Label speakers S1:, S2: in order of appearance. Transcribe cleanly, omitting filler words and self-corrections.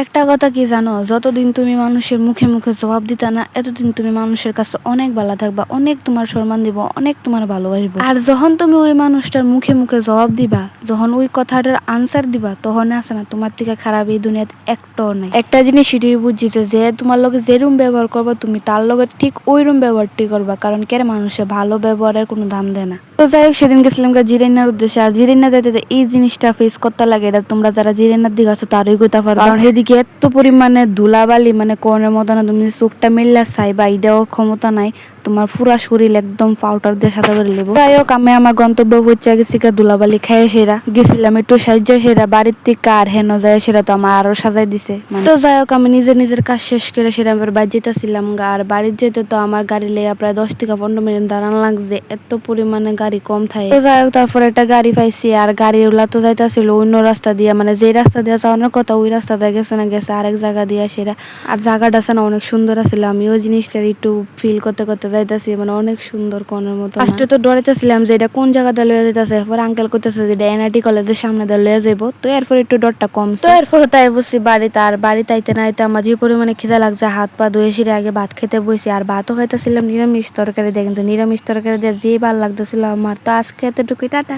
S1: একটা কথা কি জানো, যতদিন তুমি মানুষের মুখে মুখে জবাব দিতা না, এতদিন তুমি মানুষের কাছে অনেক ভালো থাকবা, অনেক তোমার সম্মান দিব, অনেক তোমার ভালোবাসবো। আর যখন তুমি ওই মানুষটার মুখে মুখে জবাব দিবা, যখন ওই কথাটার আনসার দিবা, তখন আছে না তোমার থেকে খারাপ এই দুনিয়াতে একটাও নাই। একটা জিনিস সেটাই বুঝিছে যে তোমার লগে যেরকম ব্যবহার করবা তুমি তার লগে ঠিক ওইরকম ব্যবহারটি করবা, কারণ কেন মানুষের ভালো ব্যবহারের কোনো দাম দেয় না। তো যাই হোক, সেদিন গেছিলাম জিরাইনার উদ্দেশ্যে। আর জিরাইনা যাইতে এই জিনিসটা ফেস করতে লাগে, এটা তোমরা যারা জিরাইনার দিকে আছো তারই কইতে পারো, কারণ সেদিকে এত পরিমাণে ধুলাবালি, মানে কোনের মতো না, তুমি চোখটা মেললা চাইবা এটাও ক্ষমতা নাই, তোমার পুরা শরীর একদম পাউডার দিয়ে সাদা করে নেবো। যাই হোক, আমি আমার গন্তব্য পৌঁছে গেছি, ধুলাবালি খাইয়ে সেরা গেছিলাম একটু সাহায্য সেরা বাড়ির থেকে, আর হেন যায় সেরা তো আমার আরো সাজাই দিছে। তো যাই হোক, আমি নিজের কাজ শেষ করে সেরা আমার বাড়ি যেতেছিলাম। আর বাড়ির যেতে তো আমার গাড়ি লেগে প্রায় 10 থেকে 15 মিনিট দাঁড়ান লাগছে, এত পরিমাণে গাড়ি কম থাকে। তো যাই হোক, তারপরে একটা গাড়ি পাইছি, আর গাড়িগুলা তো যাইতেছিল অন্য রাস্তা দিয়ে, মানে যে রাস্তা দিয়ে যাওয়ানোর কথা ওই রাস্তা দিয়ে গেছে না, গেছে আরেক জায়গা দিয়ে সেরা। আর জায়গাটা আছে না অনেক সুন্দর আছিল, আমি ওই জিনিসটার একটু ফিল করতে করতে যাইতেছি, মানে অনেক সুন্দর কোনের মতো। ফার্স্টে তো ডরাইতেছিলাম যে এটা কোন জায়গা দিয়ে লইয়া যাইতেছে, এরপর আঙ্কেল করতেছে যে এটা এনআইটি কলেজের সামনে দিয়ে লইয়া যাবো, তো এরপর একটু ডরটা কমছে। তো এরপর তাই বসছি বাড়িতে। আর বাড়িতে আইতে না আইতে আমার যে পরিমাণে খিদা লাগছে, হাত পা ধুয়ে সেরে আগে ভাত খেতে বসি। আর ভাতও খাইতেছিলাম নিরামিষ তরকারি দিয়ে, কিন্তু নিরামিষ তরকারি দিয়ে যে ভালো লাগতেছিল আমার। তো আজকে এতটুকুই, টাটা।